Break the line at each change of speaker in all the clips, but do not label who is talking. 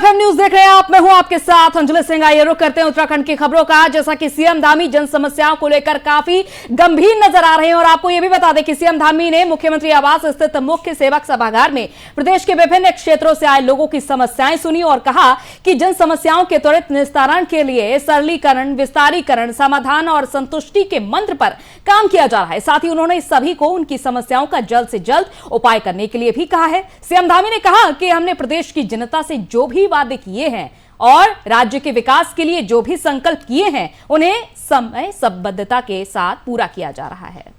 FM news देख रहे हैं आप। मैं हूं आपके साथ अंजलि सिंह। आइए रुक करते हैं उत्तराखंड की खबरों का। जैसा कि सीएम धामी जन समस्याओं को लेकर काफी गंभीर नजर आ रहे हैं और आपको यह भी बता दें कि सीएम धामी ने मुख्यमंत्री आवास स्थित मुख्य सेवक सभागार में प्रदेश के विभिन्न क्षेत्रों से आए लोगों की समस्याएं सुनी और कहा कि जन समस्याओं के त्वरित निस्तारण के लिए सरलीकरण, विस्तारीकरण, समाधान और संतुष्टि के मंत्र पर काम किया जा रहा है। साथ ही उन्होंने सभी को उनकी समस्याओं का जल्द से जल्द उपाय करने के लिए भी कहा है। सीएम धामी ने कहा कि हमने प्रदेश की जनता से जो भी वादे किए हैं और राज्य के विकास के लिए जो भी संकल्प किए हैं उन्हें समय सबद्धता के साथ पूरा किया जा रहा है।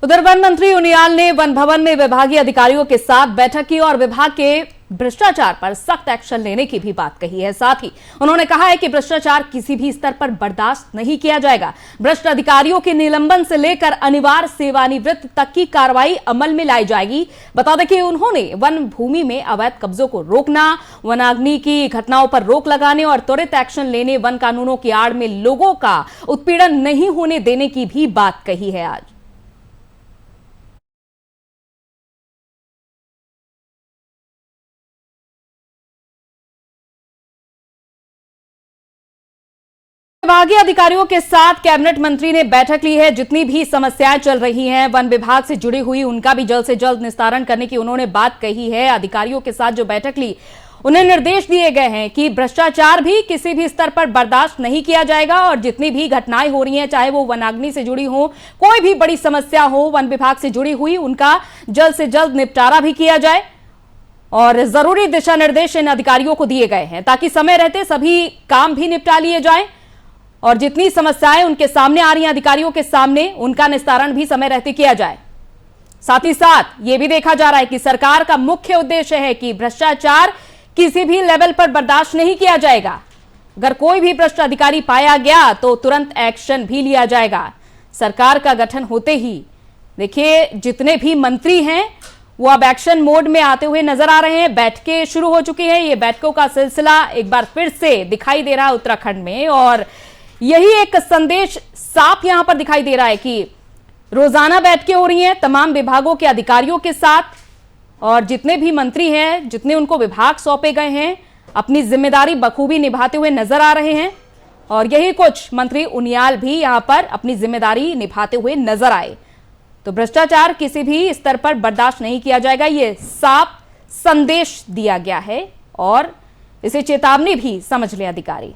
उधर वन मंत्री उनियाल ने वन भवन में विभागीय अधिकारियों के साथ बैठक की और विभाग के भ्रष्टाचार पर सख्त एक्शन लेने की भी बात कही है। साथ ही उन्होंने कहा है कि भ्रष्टाचार किसी भी स्तर पर बर्दाश्त नहीं किया जाएगा। भ्रष्ट अधिकारियों के निलंबन से लेकर अनिवार्य सेवानिवृत्त तक की कार्रवाई अमल में लाई जाएगी। बता दें कि उन्होंने वन भूमि में अवैध कब्जों को रोकना, वनाग्नि की घटनाओं पर रोक लगाने और त्वरित एक्शन लेने, वन कानूनों की आड़ में लोगों का उत्पीड़न नहीं होने देने की भी बात कही है। आज विभागीय अधिकारियों के साथ कैबिनेट मंत्री ने बैठक ली है। जितनी भी समस्याएं चल रही हैं वन विभाग से जुड़ी हुई, उनका भी जल्द से जल्द निस्तारण करने की उन्होंने बात कही है। अधिकारियों के साथ जो बैठक ली, उन्हें निर्देश दिए गए हैं कि भ्रष्टाचार भी किसी भी स्तर पर बर्दाश्त नहीं किया जाएगा और जितनी भी घटनाएं हो रही हैं, चाहे वो वनाग्नि से जुड़ी हो, कोई भी बड़ी समस्या हो वन विभाग से जुड़ी हुई, उनका जल्द से जल्द निपटारा भी किया जाए और जरूरी दिशा निर्देश इन अधिकारियों को दिए गए हैं ताकि समय रहते सभी काम भी निपटा लिए जाएं और जितनी समस्याएं उनके सामने आ रही हैं अधिकारियों के सामने, उनका निस्तारण भी समय रहते किया जाए। साथ ही साथ यह भी देखा जा रहा है कि सरकार का मुख्य उद्देश्य है कि भ्रष्टाचार किसी भी लेवल पर बर्दाश्त नहीं किया जाएगा। अगर कोई भी भ्रष्ट अधिकारी पाया गया तो तुरंत एक्शन भी लिया जाएगा। सरकार का गठन होते ही देखिए जितने भी मंत्री हैं वो अब एक्शन मोड में आते हुए नजर आ रहे हैं। बैठकें शुरू हो चुकी हैं। ये बैठकों का सिलसिला एक बार फिर से दिखाई दे रहा है उत्तराखंड में और यही एक संदेश साफ यहां पर दिखाई दे रहा है कि रोजाना बैठकें हो रही हैं तमाम विभागों के अधिकारियों के साथ और जितने भी मंत्री हैं, जितने उनको विभाग सौंपे गए हैं, अपनी जिम्मेदारी बखूबी निभाते हुए नजर आ रहे हैं और यही कुछ मंत्री उनियाल भी यहां पर अपनी जिम्मेदारी निभाते हुए नजर आए। तो भ्रष्टाचार किसी भी स्तर पर बर्दाश्त नहीं किया जाएगा, यह साफ संदेश दिया गया है और इसे चेतावनी भी समझ ले अधिकारी।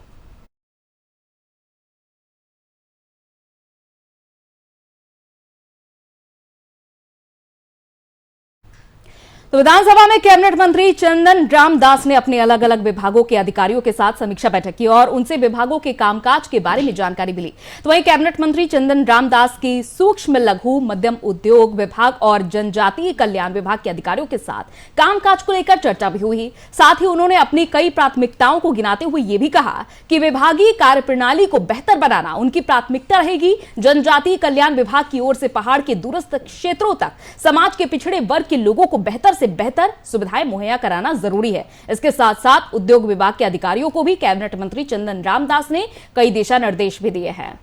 तो विधानसभा में कैबिनेट मंत्री चंदन रामदास ने अपने अलग अलग विभागों के अधिकारियों के साथ समीक्षा बैठक की और उनसे विभागों के कामकाज के बारे में जानकारी मिली। तो वहीं कैबिनेट मंत्री चंदन रामदास की सूक्ष्म लघु मध्यम उद्योग विभाग और जनजातीय कल्याण विभाग के अधिकारियों के साथ कामकाज को लेकर चर्चा भी हुई। साथ ही उन्होंने अपनी कई प्राथमिकताओं को गिनाते हुए यह भी कहा कि विभागीय कार्यप्रणाली को बेहतर बनाना उनकी प्राथमिकता रहेगी। जनजातीय कल्याण विभाग की ओर से पहाड़ के दूरस्थ क्षेत्रों तक समाज के पिछड़े वर्ग के लोगों को बेहतर बेहतर सुविधाएं मुहैया कराना जरूरी है। इसके साथ साथ उद्योग विभाग के अधिकारियों को भी कैबिनेट मंत्री चंदन रामदास ने कई दिशा निर्देश भी दिए हैं।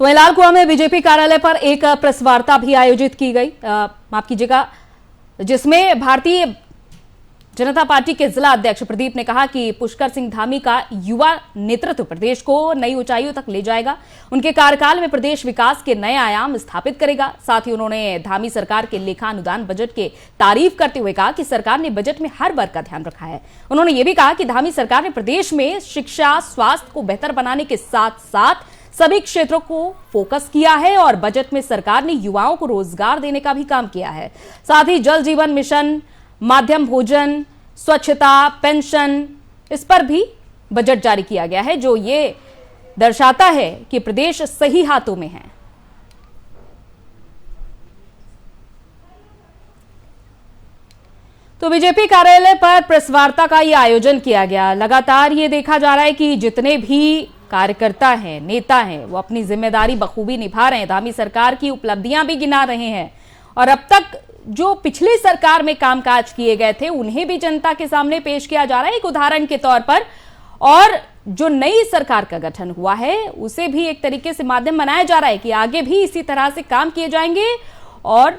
तो लालकुआं में बीजेपी कार्यालय पर एक प्रेस वार्ता भी आयोजित की गई, माफ कीजिएगा, जिसमें भारतीय जनता पार्टी के जिला अध्यक्ष प्रदीप ने कहा कि पुष्कर सिंह धामी का युवा नेतृत्व प्रदेश को नई ऊंचाइयों तक ले जाएगा। उनके कार्यकाल में प्रदेश विकास के नए आयाम स्थापित करेगा। साथ ही उन्होंने धामी सरकार के लेखा अनुदान बजट के तारीफ करते हुए कहा कि सरकार ने बजट में हर वर्ग का ध्यान रखा है। उन्होंने ये भी कहा कि धामी सरकार ने प्रदेश में शिक्षा, स्वास्थ्य को बेहतर बनाने के साथ साथ सभी क्षेत्रों को फोकस किया है और बजट में सरकार ने युवाओं को रोजगार देने का भी काम किया है। साथ ही जल जीवन मिशन, माध्यम भोजन, स्वच्छता, पेंशन, इस पर भी बजट जारी किया गया है, जो ये दर्शाता है कि प्रदेश सही हाथों में है। तो बीजेपी कार्यालय पर प्रेस वार्ता का यह आयोजन किया गया। लगातार ये देखा जा रहा है कि जितने भी कार्यकर्ता हैं, नेता हैं, वो अपनी जिम्मेदारी बखूबी निभा रहे हैं, धामी सरकार की उपलब्धियां भी गिना रहे हैं और अब तक जो पिछली सरकार में कामकाज किए गए थे उन्हें भी जनता के सामने पेश किया जा रहा है एक उदाहरण के तौर पर, और जो नई सरकार का गठन हुआ है उसे भी एक तरीके से माध्यम बनाया जा रहा है कि आगे भी इसी तरह से काम किए जाएंगे और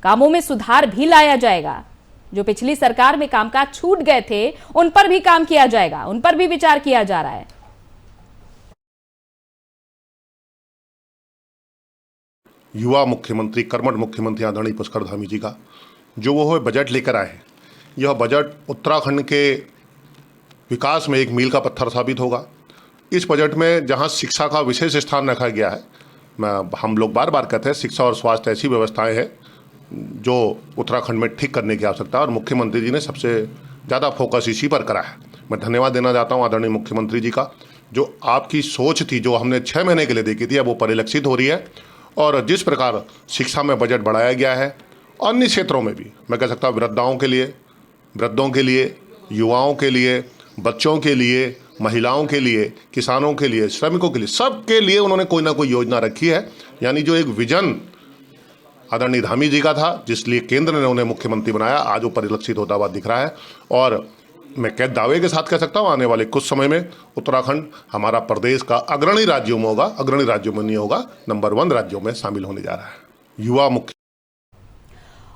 कामों में सुधार भी लाया जाएगा। जो पिछली सरकार में कामकाज छूट गए थे उन पर भी काम किया जाएगा, उन पर भी विचार किया जा रहा है।
युवा मुख्यमंत्री, कर्मठ मुख्यमंत्री आदरणीय पुष्कर धामी जी का जो वो बजट लेकर आए हैं, यह बजट उत्तराखंड के विकास में एक मील का पत्थर साबित होगा। इस बजट में जहां शिक्षा का विशेष स्थान रखा गया है, हम लोग बार बार कहते हैं शिक्षा और स्वास्थ्य ऐसी व्यवस्थाएं हैं जो उत्तराखंड में ठीक करने की आवश्यकता है और मुख्यमंत्री जी ने सबसे ज़्यादा फोकस इसी पर करा है। मैं धन्यवाद देना चाहता हूँ आदरणीय मुख्यमंत्री जी का, जो आपकी सोच थी जो हमने 6 महीने के लिए देखी थी अब वो परिलक्षित हो रही है। और जिस प्रकार शिक्षा में बजट बढ़ाया गया है, अन्य क्षेत्रों में भी मैं कह सकता हूँ वृद्धों के लिए, युवाओं के लिए, बच्चों के लिए, महिलाओं के लिए, किसानों के लिए, श्रमिकों के लिए, सबके लिए उन्होंने कोई ना कोई योजना रखी है। यानी जो एक विजन आदरणीय धामी जी का था जिसलिए केंद्र ने उन्हें मुख्यमंत्री बनाया, आज वो परिलक्षित होता हुआ दिख रहा है। और मैं दावे के साथ कह सकता हूँ आने वाले कुछ समय में उत्तराखंड हमारा प्रदेश का अग्रणी राज्यों में होगा, अग्रणी राज्यों में नहीं होगा, नंबर 1 राज्यों में शामिल होने जा रहा है। युवा मुख्य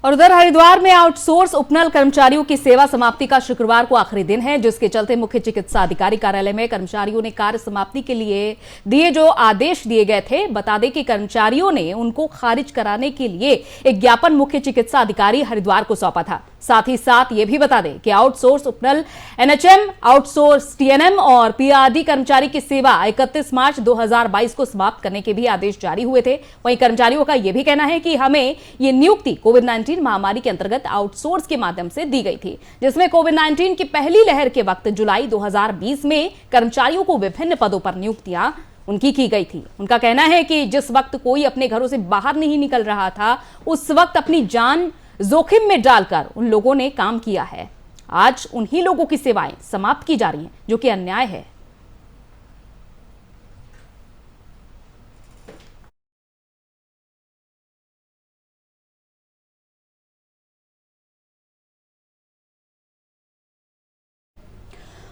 और उधर हरिद्वार में आउटसोर्स उपनल कर्मचारियों की सेवा समाप्ति का शुक्रवार को आखिरी दिन है, जिसके चलते मुख्य चिकित्सा अधिकारी कार्यालय में कर्मचारियों ने कार्य समाप्ति के लिए दिए जो आदेश दिए गए थे, बता दें कि कर्मचारियों ने उनको खारिज कराने के लिए एक ज्ञापन मुख्य चिकित्सा अधिकारी हरिद्वार को सौंपा था। साथ ही साथ ये भी बता दें कि आउटसोर्स उपनल, एनएचएम, आउटसोर्स टीएनएम और पीआरडी कर्मचारी की सेवा 31 मार्च 2022 को समाप्त करने के भी आदेश जारी हुए थे। वहीं कर्मचारियों का यह भी कहना है कि हमें ये नियुक्ति कोविड-19 महामारी के अंतर्गत आउटसोर्स के माध्यम से दी गई थी, जिसमें कोविड-19 की पहली लहर के वक्त जुलाई 2020 में कर्मचारियों को विभिन्न पदों पर नियुक्तियां उनकी की गई थी। उनका कहना है कि जिस वक्त कोई अपने घरों से बाहर नहीं निकल रहा था, उस वक्त अपनी जान जोखिम में डालकर उन लोगों ने काम किया है। आज उन्हीं लोगों की सेवाएं समाप्त की जा रही हैं, जो कि अन्याय है।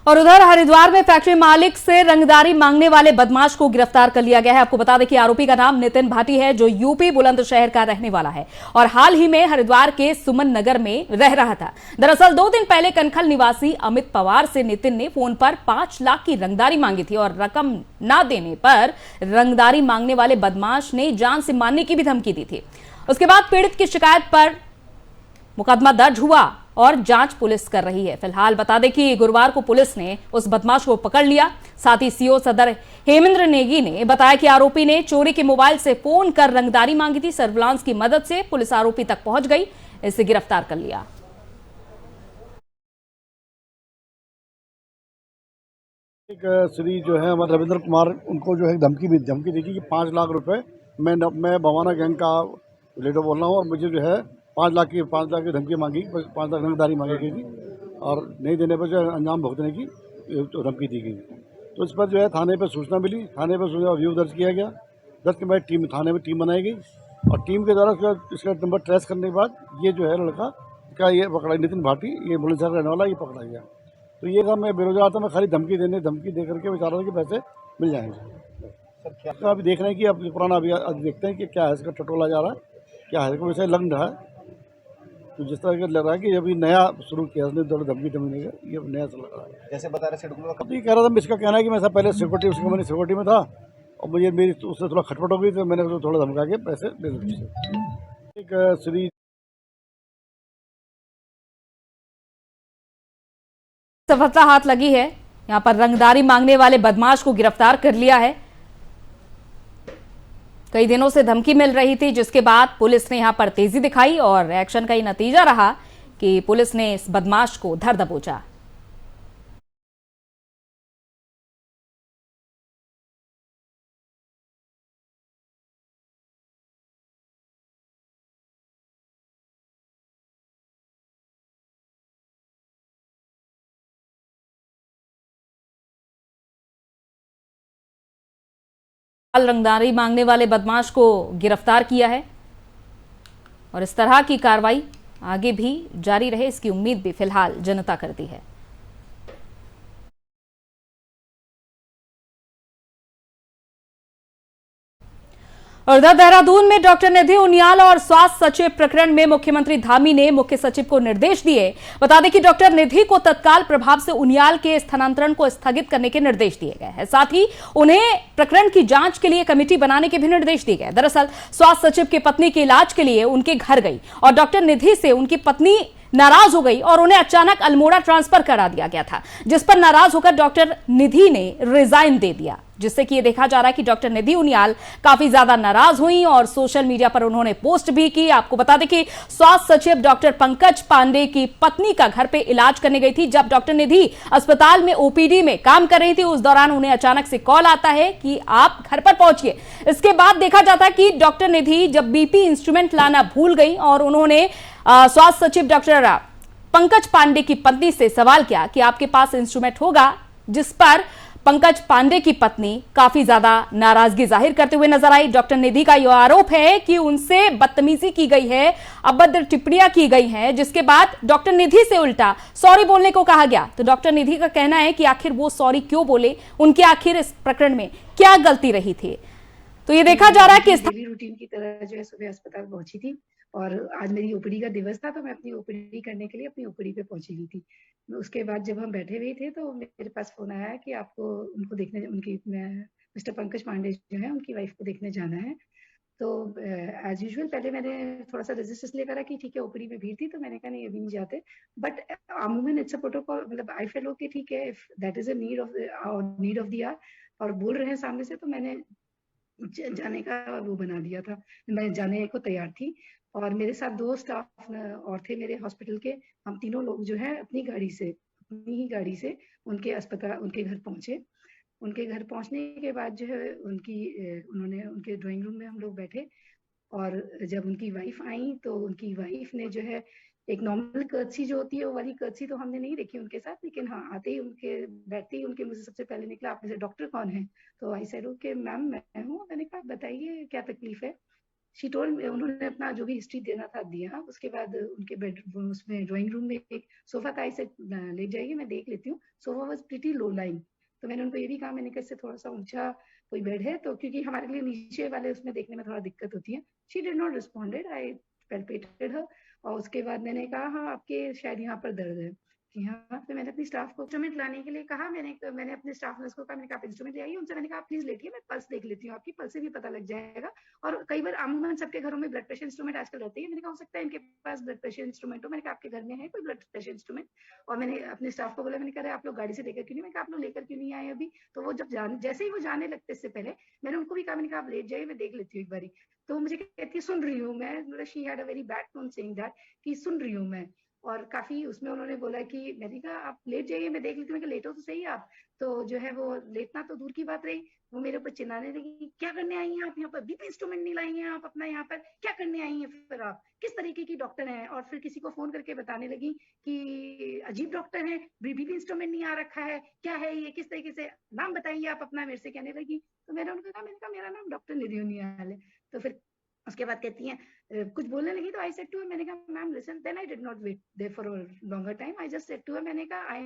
और उधर हरिद्वार में फैक्ट्री मालिक से रंगदारी मांगने वाले बदमाश को गिरफ्तार कर लिया गया है। आपको बता दें कि आरोपी का नाम नितिन भाटी है, जो यूपी बुलंदशहर का रहने वाला है और हाल ही में हरिद्वार के सुमन नगर में रह रहा था। दरअसल 2 दिन पहले कनखल निवासी अमित पवार से नितिन ने फोन पर 5 लाख की रंगदारी मांगी थी और रकम न देने पर रंगदारी मांगने वाले बदमाश ने जान से मारने की भी धमकी दी थी। उसके बाद पीड़ित की शिकायत पर मुकदमा दर्ज हुआ और जांच पुलिस कर रही है। फिलहाल बता दें कि गुरुवार को पुलिस ने उस बदमाश को पकड़ लिया। साथ ही सीओ सदर हेमेंद्र नेगी ने बताया कि आरोपी ने चोरी के मोबाइल से फोन कर रंगदारी मांगी थी। सर्विलांस की मदद से पुलिस आरोपी तक पहुंच गई, इसे गिरफ्तार कर लिया।
एक श्री जो है हमारे रविंद्र कुमार, उनको जो है धमकी देखी कि 5 लाख रुपए मैं भवाना गैंग का लीडर बोल रहा हूँ और मुझे जो है 5 लाख की धमकी मांगी, 5 लाख रंगदारी मांगी गई थी और नहीं देने पर जो अंजाम भुगतने की धमकी दी गई। तो इस पर जो है थाने पर सूचना मिली, थाने पर सूचना व्यू दर्ज किया गया। दर्ज के बाद थाने में टीम बनाई गई और टीम के द्वारा इसका नंबर ट्रेस करने के बाद ये जो है लड़का का ये पकड़ा, नितिन भाटी, ये बुलंदशहर रहने वाला, ये पकड़ा गया। तो ये काम मैं बेरोजगार था, मैं खाली धमकी दे करके बेचारा था कि पैसे मिल जाएंगे। तो अभी देख रहे हैं कि अब पुराना अभी देखते हैं कि क्या है इसका टटोला जा रहा है, क्या है वैसे लग रहा है। तो जिस तरह का लग रहा है कि अभी नया शुरू किया उसने धमकी का, ये नया सा लग रहा है। जैसे बता रहे अब ये कह रहा था, इसका कहना है कि मैं सब पहले सिक्योरिटी में था और मुझे मेरी उससे थोड़ा खटपट हो गई, तो मैंने उसको थोड़ा धमका के पैसे दे दिए। एक श्री
सफलता हाथ लगी है, यहां पर रंगदारी मांगने वाले बदमाश को गिरफ्तार कर लिया है। कई दिनों से धमकी मिल रही थी, जिसके बाद पुलिस ने यहां पर तेजी दिखाई और एक्शन का ही नतीजा रहा कि पुलिस ने इस बदमाश को धर दबोचा। रंगदारी मांगने वाले बदमाश को गिरफ्तार किया है। और इस तरह की कार्रवाई आगे भी जारी रहे, इसकी उम्मीद भी फिलहाल जनता करती है। और उधर देहरादून में डॉक्टर निधि उनियाल और स्वास्थ्य सचिव प्रकरण में मुख्यमंत्री धामी ने मुख्य सचिव को निर्देश दिए। बता दें कि डॉक्टर निधि को तत्काल प्रभाव से उनियाल के स्थानांतरण को स्थगित करने के निर्देश दिए गए हैं। साथ ही उन्हें प्रकरण की जांच के लिए कमेटी बनाने के भी निर्देश दिए गए। दरअसल स्वास्थ्य सचिव की पत्नी के इलाज के लिए उनके घर गई और डॉक्टर निधि से उनकी पत्नी नाराज हो गई और उन्हें अचानक अल्मोड़ा ट्रांसफर करा दिया गया था, जिस पर नाराज होकर डॉक्टर निधि ने रिजाइन दे दिया, जिससे कि यह देखा जा रहा है कि डॉक्टर निधि उनियाल काफी ज्यादा नाराज हुई और सोशल मीडिया पर उन्होंने पोस्ट भी की। आपको बता दें कि स्वास्थ्य सचिव डॉक्टर पंकज पांडे की पत्नी का घर पे इलाज करने गई थी। जब डॉक्टर निधि अस्पताल में ओपीडी में काम कर रही थी, उस दौरान उन्हें अचानक से कॉल आता है कि आप घर पर पहुंचिए। इसके बाद देखा जाता है कि डॉक्टर निधि जब बीपी इंस्ट्रूमेंट लाना भूल गई और उन्होंने स्वास्थ्य सचिव डॉक्टर पंकज पांडे की पत्नी से सवाल किया कि आपके पास इंस्ट्रूमेंट होगा, जिस पर पंकज पांडे की पत्नी काफी ज्यादा नाराजगी जाहिर करते हुए नजर आई। डॉक्टर निधि का यह आरोप है कि उनसे बदतमीजी की गई है, अभद्र टिप्पणियां की गई हैं, जिसके बाद डॉक्टर निधि से उल्टा सॉरी बोलने को कहा गया। तो डॉक्टर निधि का कहना है कि आखिर वो सॉरी क्यों बोले, उनकी आखिर इस प्रकरण में क्या गलती रही थी। तो ये देखा जा रहा है कि
डेली रूटीन की तरह जो है सुबह अस्पताल पहुंची थी और आज मेरी ओपीडी का दिवस था, तो मैं अपनी ओपीडी करने के लिए अपनी ओपीडी पे पहुंची हुई थी। उसके बाद जब हम बैठे हुए थे तो मेरे पास फोन आया कि आपको उनको देखने, उनकी मिस्टर पंकज पांडे जो है उनकी वाइफ को देखने जाना है। तो एज यूजुअल पहले मैंने थोड़ा सा रेजिस्टेंस ले करा कि ठीक है, ओपीडी में भीड़ थी तो मैंने कहा नहीं अभी नहीं जाते, बट अमूमन इट्स अ प्रोटोकॉल, मतलब आई फेल ओके ठीक है, if that is a need of the hour और बोल रहे हैं सामने से, तो मैंने जाने का वो बना दिया था, मैं जाने को तैयार थी। और मेरे साथ 2 स्टाफ और थे मेरे हॉस्पिटल के, हम तीनों लोग जो है अपनी ही गाड़ी से उनके अस्पताल, उनके घर पहुंचे। उनके घर पहुंचने के बाद जो है उन्होंने उनके ड्राइंग रूम में हम लोग बैठे और जब उनकी वाइफ आई तो उनकी वाइफ ने जो है एक नॉर्मल कर्टसी जो होती है वो वाली कर्टसी तो हमने नहीं देखी उनके साथ, लेकिन हाँ आते ही बैठते ही उनके मुझे सबसे पहले निकला, आप में से डॉक्टर कौन है? तो आई सेड ओके मैम मैं हूँ। मैंने कहा बताइए क्या तकलीफ है। शी टोल्ड, उन्होंने अपना जो भी हिस्ट्री देना था दिया। उसके बाद उनके बेडरूम उसमें ड्राइंग रूम में एक सोफा था, इसे ले जाइए मैं देख लेती हूँ। Sofa was pretty low lying, तो मैंने उनको ये भी कहा, मैंने कहा इससे थोड़ा सा ऊंचा कोई बेड है तो, क्योंकि हमारे लिए नीचे वाले उसमें देखने में थोड़ा दिक्कत होती है। शी डिड नॉट रिस्पॉन्डेड, आई पैल्पेटेड हर और उसके बाद मैंने कहा हाँ आपके शायद यहाँ पर दर्द है कि हाँ। फिर मैंने अपनी स्टाफ को इंस्ट्रूमेंट लाने के लिए कहा, मैंने अपने स्टाफ नर्स को कहा, मैंने कहा आप इंस्ट्रूमेंट ले आइए। उनसे मैंने कहा आप प्लीज लेटिए, मैं पल्स देख लेती हूँ, आपकी पल्स से भी पता लग जाएगा। और कई बार अमूमन सबके घरों में ब्लड प्रेशर इंस्ट्रूमेंट आजकल रहते हैं, मैंने कहा हो सकता है इनके पास ब्लड प्रेशर इंस्ट्रूमेंट हो। मैंने कहा आपके घर में है कोई ब्लड प्रेशर इंस्ट्रूमेंट? और मैंने अपने स्टाफ को बोला, मैंने कहा आप लोग गाड़ी से लेकर क्यों नहीं? मैंने कहा आप लोग लेकर क्यों नहीं आए अभी? तो वो जब जैसे ही वो जाने लगते इससे पहले मैंने उनको भी कहा, मैंने कहा आप लेट जाइए मैं देख लेती हूँ एक बारी। तो मुझे कहती है सुन रही हूँ मैं, मतलब she had a very bad tone saying that कि सुन रही हूँ मैं। और काफी उसमें उन्होंने बोला कि मैंने कहा आप लेट जाइए मैं देख लेती हूँ। लेटो तो सही आप। तो जो है वो लेटना तो दूर की बात रही, वो मेरे ऊपर चिल्लाने लगी, क्या करने आई हैं आप यहाँ पर? बीपी इंस्ट्रूमेंट नहीं लाई हैं आप अपना यहाँ पर, क्या करने आई हैं फिर आप? किस तरीके की डॉक्टर हैं? और फिर किसी को फोन करके बताने लगी कि अजीब डॉक्टर है, बीपी इंस्ट्रूमेंट नहीं आ रखा है, क्या है ये, किस तरीके से, नाम बताइए आप अपना, मेरे से कहने लगी। तो मैंने उनको कहा, मैंने कहा मेरा नाम डॉक्टर निधि उनियाल है। तो फिर उसके बाद कहती हैं कुछ बोलने लगी, तो आई सेड टू हर, मैंने कहा ma'am listen, then I did not wait there for a longer time, I just said to her, मैंने कहा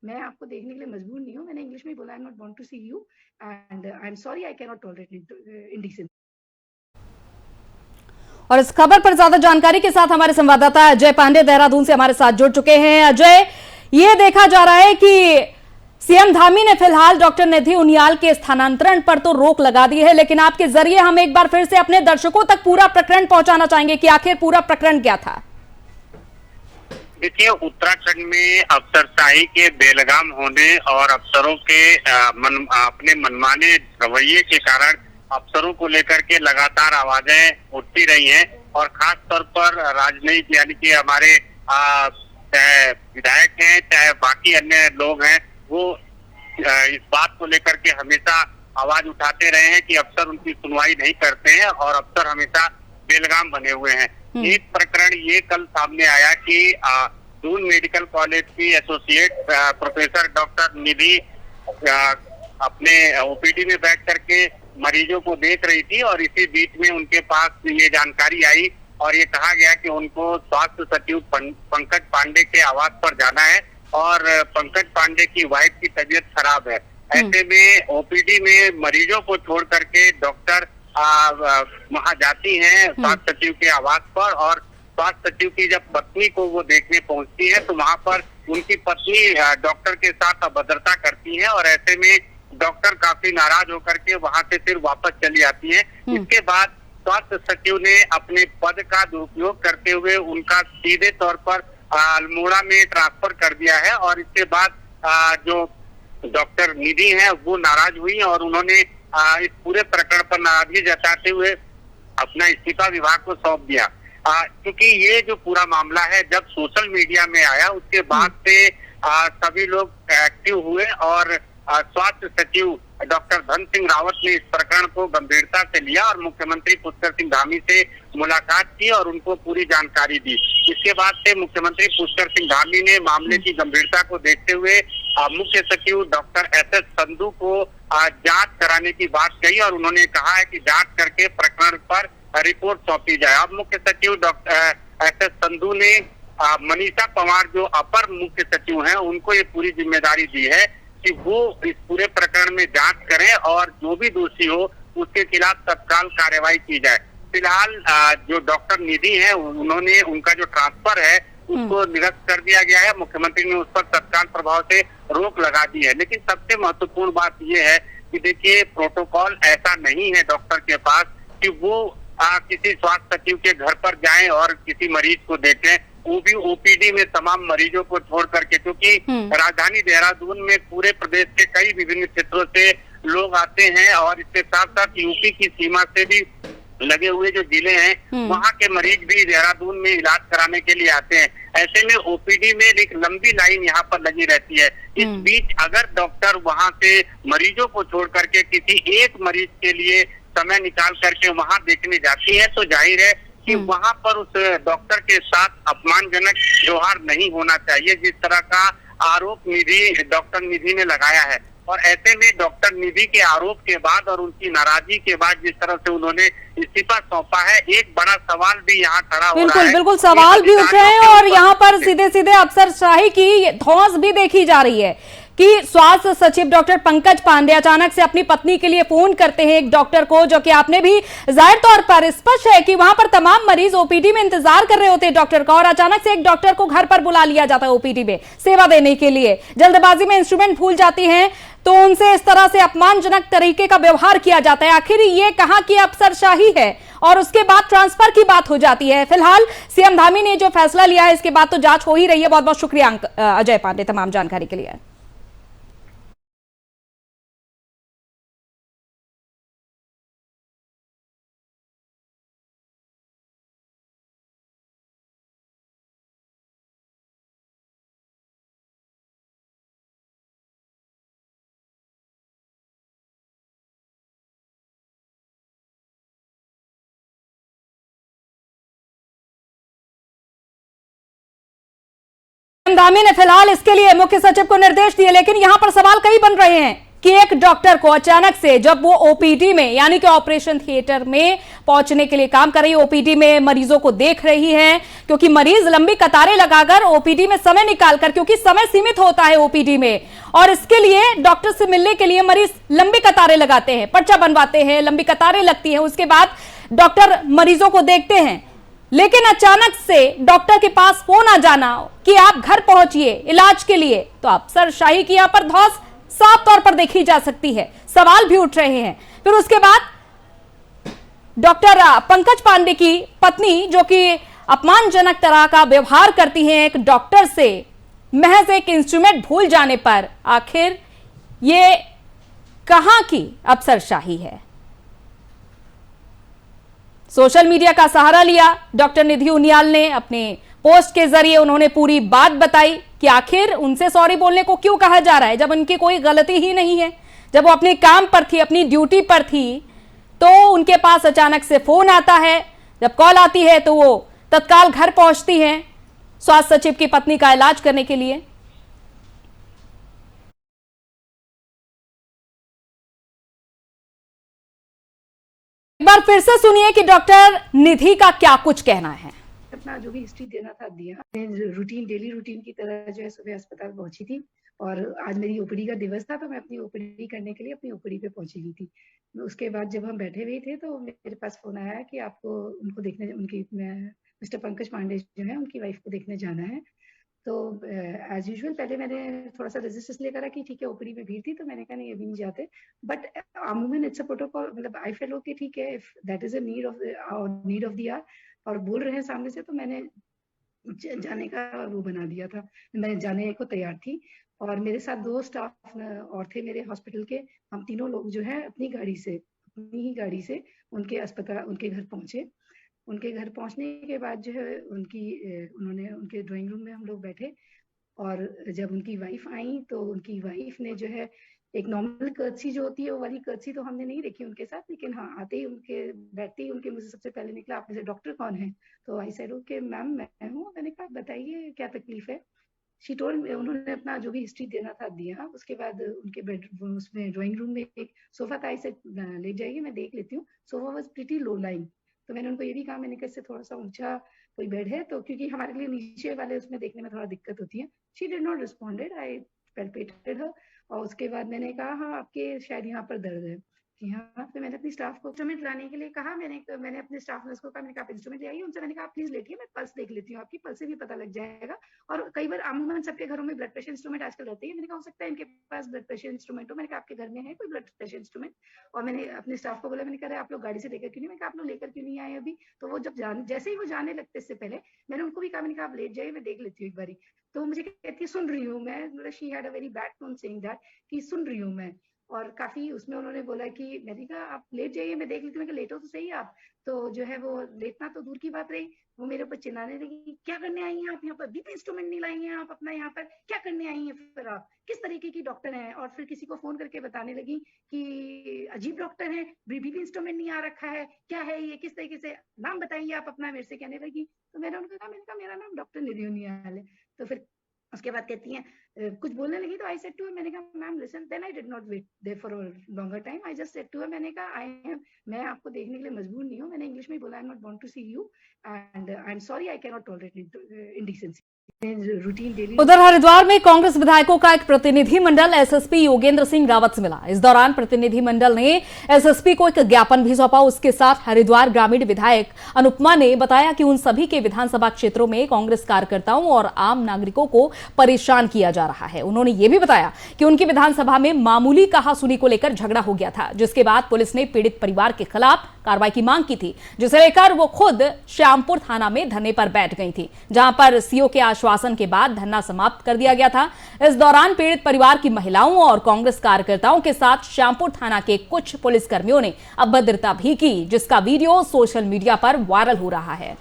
मैं आपको देखने के लिए मजबूर नहीं हूँ। मैंने इंग्लिश में बोला, I am not want to see you and I am sorry, I can not tolerate indecency.
और इस खबर पर ज्यादा जानकारी के साथ हमारे संवाददाता अजय पांडे देहरादून से हमारे साथ जुड़ चुके हैं। अजय, ये देखा जा रहा है कि सीएम धामी ने फिलहाल डॉक्टर निधि उनियाल के स्थानांतरण पर तो रोक लगा दी है, लेकिन आपके जरिए हम एक बार फिर से अपने दर्शकों तक पूरा प्रकरण पहुंचाना चाहेंगे कि आखिर पूरा प्रकरण क्या था।
देखिए, उत्तराखंड में अफसरशाही के बेलगाम होने और अफसरों के अपने मनमाने रवैये के कारण अफसरों को लेकर के लगातार आवाजें उठती रही हैं और खास तौर पर राजनीतिक यानी कि हमारे चाहे विधायक हैं चाहे बाकी अन्य लोग हैं, वो इस बात को लेकर के हमेशा आवाज उठाते रहे हैं कि अफसर उनकी सुनवाई नहीं करते हैं और अफसर हमेशा बेलगाम बने हुए हैं। एक प्रकरण ये कल सामने आया कि दून मेडिकल कॉलेज की एसोसिएट प्रोफेसर डॉक्टर निधि अपने ओपीडी में बैठ करके मरीजों को देख रही थी और इसी बीच में उनके पास ये जानकारी आई और ये कहा गया कि उनको स्वास्थ्य सचिव पंकज पांडे के आवास पर जाना है और पंकज पांडे की वाइफ की तबीयत खराब है। ऐसे में ओपीडी में मरीजों को छोड़ करके डॉक्टर वहां जाती हैं स्वास्थ्य सचिव के आवास पर, और स्वास्थ्य सचिव की जब पत्नी को वो देखने पहुंचती है तो वहां पर उनकी पत्नी डॉक्टर के साथ अभद्रता करती है और ऐसे में डॉक्टर काफी नाराज होकर के वहां से फिर वापस चली आती है। इसके बाद स्वास्थ्य सचिव ने अपने पद का दुरुपयोग करते हुए उनका सीधे तौर पर अल्मोड़ा में ट्रांसफर कर दिया है और इसके बाद जो डॉक्टर निधि हैं वो नाराज हुई और उन्होंने इस पूरे प्रकरण पर नाराजगी जताते हुए अपना इस्तीफा विभाग को सौंप दिया। क्योंकि ये जो पूरा मामला है जब सोशल मीडिया में आया उसके बाद से सभी लोग एक्टिव हुए और स्वास्थ्य सचिव डॉक्टर धन सिंह रावत ने इस प्रकरण को गंभीरता से लिया और मुख्यमंत्री पुष्कर सिंह धामी से मुलाकात की और उनको पूरी जानकारी दी। इसके बाद से मुख्यमंत्री पुष्कर सिंह धामी ने मामले की गंभीरता को देखते हुए मुख्य सचिव डॉक्टर एस संधू को जांच कराने की बात कही और उन्होंने कहा है कि जांच करके प्रकरण पर रिपोर्ट सौंपी जाए। अब मुख्य सचिव डॉक्टर एस संधू ने मनीषा पंवार जो अपर मुख्य सचिव हैं उनको ये पूरी जिम्मेदारी दी है कि वो इस पूरे प्रकरण में जांच करें और जो भी दोषी हो उसके खिलाफ तत्काल कार्रवाई की जाए। फिलहाल जो डॉक्टर निधि है उन्होंने उनका जो ट्रांसफर है उसको निरस्त कर दिया गया है। मुख्यमंत्री ने उस पर तत्काल प्रभाव से रोक लगा दी है। लेकिन सबसे महत्वपूर्ण बात यह है कि देखिए प्रोटोकॉल ऐसा नहीं है डॉक्टर के पास कि वो किसी स्वास्थ्य सचिव के घर पर जाएं और किसी मरीज को देखें, वो भी ओपीडी में तमाम मरीजों को छोड़ करके, क्योंकि राजधानी देहरादून में पूरे प्रदेश के कई विभिन्न क्षेत्रों से लोग आते हैं और इसके साथ साथ यूपी की सीमा से भी लगे हुए जो जिले हैं वहां के मरीज भी देहरादून में इलाज कराने के लिए आते हैं। ऐसे में ओपीडी में एक लंबी लाइन यहाँ पर लगी रहती है। इस बीच अगर डॉक्टर वहां से मरीजों को छोड़ करके किसी एक मरीज के लिए समय निकाल करके वहां देखने जाती है तो जाहिर है कि वहां पर उस डॉक्टर के साथ अपमानजनक व्यवहार नहीं होना चाहिए, जिस तरह का आरोप डॉक्टर निधि ने लगाया है। और ऐसे में डॉक्टर निधि के आरोप के बाद और उनकी नाराजगी के बाद जिस तरह से उन्होंने इस्तीफा सौंपा है, एक बड़ा सवाल भी यहाँ खड़ा हो रहा है।
बिल्कुल सवाल भी उठ रहे हैं और यहाँ पर सीधे सीधे अफसरशाही की धौंस भी देखी जा रही है कि स्वास्थ्य सचिव डॉक्टर पंकज पांडे अचानक से अपनी पत्नी के लिए फोन करते हैं एक डॉक्टर को, जो कि आपने भी जाहिर तौर पर स्पष्ट है कि वहां पर तमाम मरीज ओपीडी में इंतजार कर रहे होते हैं डॉक्टर का, और अचानक से एक डॉक्टर को घर पर बुला लिया जाता है ओपीडी में सेवा देने के लिए। जल्दबाजी में इंस्ट्रूमेंट भूल जाती हैं तो उनसे इस तरह से अपमानजनक तरीके का व्यवहार किया जाता है। आखिर ये कहां की अफसरशाही है? और उसके बाद ट्रांसफर की बात हो जाती है। फिलहाल सीएम धामी ने जो फैसला लिया है इसके बाद तो जांच हो ही रही है। बहुत बहुत शुक्रिया अजय पांडे तमाम जानकारी के लिए। धामी ने फिलहाल इसके लिए मुख्य सचिव को निर्देश दिए, लेकिन यहां पर सवाल कई बन रहे हैं कि एक डॉक्टर को अचानक से जब वो ओपीडी में यानी कि ऑपरेशन थिएटर में पहुंचने के लिए काम कर रही है, ओपीडी में मरीजों को देख रही है, क्योंकि मरीज लंबी कतारें लगाकर ओपीडी में समय निकालकर, क्योंकि समय सीमित होता है ओपीडी में, और इसके लिए डॉक्टर से मिलने के लिए मरीज लंबी कतारें लगाते हैं, पर्चा बनवाते हैं, लंबी कतारें लगती है, उसके बाद डॉक्टर मरीजों को देखते हैं। लेकिन अचानक से डॉक्टर के पास फोन आ जाना कि आप घर पहुंचिए इलाज के लिए, तो अफसरशाही की यहां पर धौंस साफ तौर पर देखी जा सकती है। सवाल भी उठ रहे हैं। फिर उसके बाद डॉक्टर पंकज पांडे की पत्नी, जो कि अपमानजनक तरह का व्यवहार करती हैं एक डॉक्टर से महज एक इंस्ट्रूमेंट भूल जाने पर, आखिर ये कहां की अफसरशाही है? सोशल मीडिया का सहारा लिया डॉक्टर निधि उनियाल ने, अपने पोस्ट के जरिए उन्होंने पूरी बात बताई कि आखिर उनसे सॉरी बोलने को क्यों कहा जा रहा है जब उनकी कोई गलती ही नहीं है। जब वो अपने काम पर थी, अपनी ड्यूटी पर थी, तो उनके पास अचानक से फोन आता है। जब कॉल आती है तो वो तत्काल घर पहुंचती हैं स्वास्थ्य सचिव की पत्नी का इलाज करने के लिए। एक बार फिर से सुनिए कि डॉक्टर निधि का क्या कुछ कहना है।
अपना जो भी हिस्ट्री देना था दिया। रूटीन डेली रूटीन की तरह जो है सुबह अस्पताल पहुंची थी और आज मेरी ओपीडी का दिवस था, तो मैं अपनी ओपीडी करने के लिए अपनी ओपीडी पे पहुंची हुई थी। उसके बाद जब हम बैठे हुए थे तो मेरे पास फोन आया कि आपको उनको देखने, उनकी मिस्टर पंकज पांडे जो है उनकी वाइफ को देखने जाना है। तो एज यूजुअल पहले मैंने थोड़ा सा रेजिस्टेंस लेकर कि ठीक है, ओपीडी में भीड़ थी तो मैंने कहा नहीं अभी नहीं जाते, बट अमूमन इट्स अ प्रोटोकॉल, मतलब आई फेल ओके ठीक है, if that is a need of the hour और बोल रहे हैं सामने से, तो मैंने जाने का वो बना दिया था, मैं जाने को तैयार थी। और मेरे साथ 2 स्टाफ और थे मेरे हॉस्पिटल के। हम तीनों लोग जो है अपनी ही गाड़ी से उनके अस्पताल, उनके घर पहुंचे। उनके घर पहुंचने के बाद जो है उन्होंने उनके ड्राइंग रूम में हम लोग बैठे और जब उनकी वाइफ आई तो उनकी वाइफ ने जो है एक नॉर्मल कर्टसी जो होती है, वो वाली कर्टसी तो हमने नहीं देखी उनके साथ, लेकिन हाँ आते ही बैठते ही उनके मुझे सबसे पहले निकला, आप में से डॉक्टर कौन है? तो आई सेड ओके मैम मैं हूँ। मैंने कहा बताइए क्या तकलीफ है? शी टोल्ड, उन्होंने अपना जो भी हिस्ट्री देना था दिया। उसके बाद उनके बेडरूम, उसमें ड्राइंग रूम में एक सोफा था, आई सेड ले जाइए मैं देख लेती हूँ। Sofa was pretty low lying, तो मैंने उनको ये भी कहा, मैंने कहा इससे थोड़ा सा ऊंचा कोई बेड है तो, क्योंकि हमारे लिए नीचे वाले उसमें देखने में थोड़ा दिक्कत होती है। शी डिड नॉट रिस्पॉन्डेड, आई पैल्पेटेड हर। और उसके बाद मैंने कहा हाँ आपके शायद यहाँ पर दर्द है कि हाँ। फिर मैंने अपनी स्टाफ को इंस्ट्रूमेंट लाने के लिए कहा, मैंने अपने स्टाफ नर्स को कहा, मैंने कहा आप इंस्ट्रूमेंट ले आइए। उनसे मैंने कहा आप प्लीज लेटिए, मैं पल्स देख लेती हूँ, आपकी पल्स से भी पता लग जाएगा। और कई बार अमूमन सबके घरों में ब्लड प्रेशर इंस्ट्रूमेंट आजकल रहते हैं। मैंने कहा हो सकता है इनके पास ब्लड प्रेशर इंस्ट्रूमेंट हो। मैंने कहा आपके घर में है कोई ब्लड प्रेशर इंस्ट्रूमेंट? और मैंने अपने स्टाफ को बोला, मैंने कहा आप लोग गाड़ी से लेकर क्यों नहीं? मैंने कहा आप लोग लेकर क्यों नहीं आए अभी? तो वो जैसे ही वो जाने लगते इससे पहले मैंने उनको भी कहा, मैंने कहा आप लेट जाइए मैं देख लेती हूँ एक बारी। तो मुझे कहती है सुन रही हूँ मैं, मतलब she had a very bad tone saying that कि सुन रही हूँ मैं। और काफी उसमें उन्होंने बोला कि मैंने कहा आप लेट जाइए मैं देख लेती हूँ। लेटो तो सही आप। तो जो है वो लेटना तो दूर की बात रही, वो मेरे ऊपर चिल्लाने लगी, क्या करने आई हैं आप यहाँ पर? बीपी इंस्ट्रूमेंट नहीं लाई हैं आप अपना यहाँ पर? क्या करने आई हैं फिर आप? किस तरीके की डॉक्टर हैं? और फिर किसी को फोन करके बताने लगी कि अजीब डॉक्टर है, बीपी इंस्ट्रूमेंट नहीं आ रखा है, क्या है ये, किस तरीके से, नाम बताइए आप अपना, मेरे से कहने लगी। तो मैंने उनको कहा, मैंने कहा मेरा नाम डॉक्टर निधि उनियाल है। तो फिर उसके बाद कहती हैं कुछ बोलने लगी, तो आई सेड टू हर, मैंने कहा ma'am listen, then I did not wait there for a longer time, I just said to her, मैंने कहा मैं आपको देखने के लिए मजबूर नहीं हूँ। मैंने इंग्लिश में बोला, I am not want to see you and I am sorry, I can not tolerate indecency. Routine daily.
उधर हरिद्वार में कांग्रेस विधायकों का एक प्रतिनिधिमंडल एसएसपी योगेंद्र सिंह रावत से मिला। इस दौरान प्रतिनिधिमंडल ने एसएसपी को एक ज्ञापन भी सौंपा। उसके साथ हरिद्वार ग्रामीण विधायक अनुपमा ने बताया कि उन सभी के विधानसभा क्षेत्रों में कांग्रेस कार्यकर्ताओं और आम नागरिकों को परेशान किया जा रहा है। उन्होंने ये भी बताया कि उनकी विधानसभा में मामूली कहासुनी को लेकर झगड़ा हो गया था, जिसके बाद पुलिस ने पीड़ित परिवार के खिलाफ कार्रवाई की मांग की थी, जिसे लेकर वो खुद श्यामपुर थाना में धरने पर बैठ गई थी, जहां पर सीओ के आश्वासन के बाद धरना समाप्त कर दिया गया था। इस दौरान पीड़ित परिवार की महिलाओं और कांग्रेस कार्यकर्ताओं के साथ श्यामपुर थाना के कुछ पुलिसकर्मियों ने अभद्रता भी की, जिसका वीडियो सोशल मीडिया पर वायरल हो रहा है।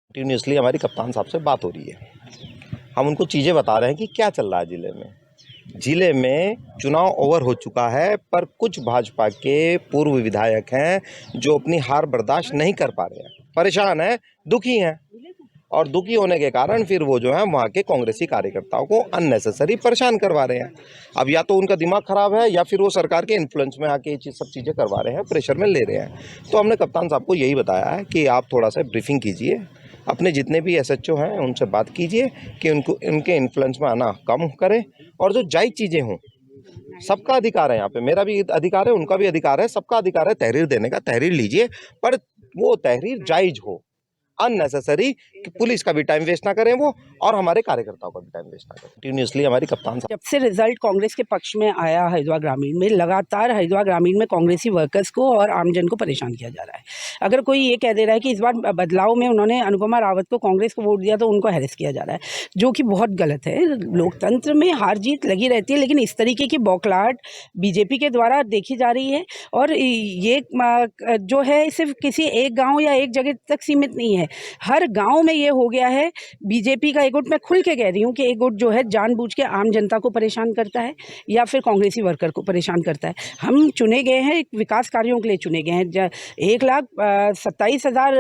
कंटिन्यूसली हमारी कप्तान साहब से बात हो रही है, हम उनको चीज़ें बता रहे हैं कि क्या चल रहा है जिले में चुनाव ओवर हो चुका है, पर कुछ भाजपा के पूर्व विधायक हैं जो अपनी हार बर्दाश्त नहीं कर पा रहे हैं, परेशान हैं, दुखी हैं, और दुखी होने के कारण फिर वो जो है वहाँ के कांग्रेसी कार्यकर्ताओं को अननेसेसरी परेशान करवा रहे हैं। अब या तो उनका दिमाग खराब है या फिर वो सरकार के इन्फ्लुएंस में आके ये सब चीज़ें करवा रहे हैं, प्रेशर में ले रहे हैं। तो हमने कप्तान साहब को यही बताया है कि आप थोड़ा सा ब्रीफिंग कीजिए, अपने जितने भी एसएचओ हैं उनसे बात कीजिए कि उनके इन्फ्लुएंस में आना कम करें, और जो जायज़ चीज़ें हों, सबका अधिकार है यहाँ पे, मेरा भी अधिकार है, उनका भी अधिकार है, सबका अधिकार है तहरीर देने का, तहरीर लीजिए, पर वो तहरीर जायज़ हो, अननेसेसरी पुलिस का भी टाइम वेस्ट ना करें वो, और हमारे कार्यकर्ताओं का भी टाइम वेस्ट ना करें। कंटिन्यूसली हमारी कप्तान साहब,
जब से रिजल्ट कांग्रेस के पक्ष में आया हरिद्वार ग्रामीण में, लगातार हरिद्वार ग्रामीण में कांग्रेसी वर्कर्स को और आमजन को परेशान किया जा रहा है। अगर कोई ये कह दे रहा है कि इस बार बदलाव में उन्होंने अनुपमा रावत को, कांग्रेस को वोट दिया, तो उनको हैरेस किया जा रहा है, जो कि बहुत गलत है। लोकतंत्र में हार जीत लगी रहती है, लेकिन इस तरीके की बौखलाहट बीजेपी के द्वारा देखी जा रही है। और ये जो है सिर्फ किसी एक गाँव या एक जगह तक सीमित नहीं है, है। हर गांव में ये हो गया है। बीजेपी का एक गुट, मैं खुल के कह रही हूँ कि एक गुट जो है जानबूझ के आम जनता को परेशान करता है या फिर कांग्रेसी वर्कर को परेशान करता है। हम चुने गए हैं, विकास कार्यों के लिए चुने गए हैं। 1,27,000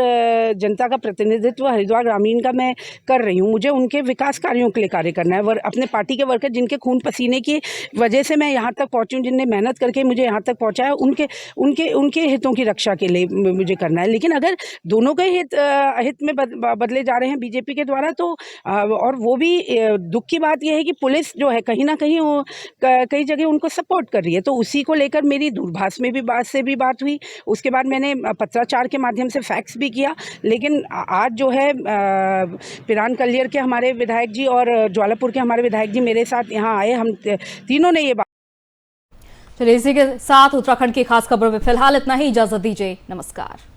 जनता का प्रतिनिधित्व हरिद्वार ग्रामीण का मैं कर रही हूँ। मुझे उनके विकास कार्यों के लिए कार्य करना है। अपने पार्टी के वर्कर जिनके खून पसीने की वजह से मैं यहाँ तक पहुँची हूँ, जिनने मेहनत करके मुझे यहाँ तक पहुँचाया, उनके हितों की रक्षा के लिए मुझे करना है। लेकिन अगर दोनों के हित में बदले जा रहे हैं बीजेपी के द्वारा, तो और वो भी दुख की बात यह है कि पुलिस जो है कहीं ना कहीं कई जगह उनको सपोर्ट कर रही है। तो उसी को लेकर मेरी दूरभाष में भी बात हुई। उसके बाद मैंने पत्राचार के माध्यम से फैक्स भी किया। लेकिन आज जो है पिरान कलियर के हमारे विधायक जी और ज्वालापुर के हमारे विधायक जी मेरे साथ यहाँ आए। हम तीनों ने ये बात।
चलिए, इसी के साथ उत्तराखंड की खास खबरों में फिलहाल इतना ही। इजाजत दीजिए, नमस्कार।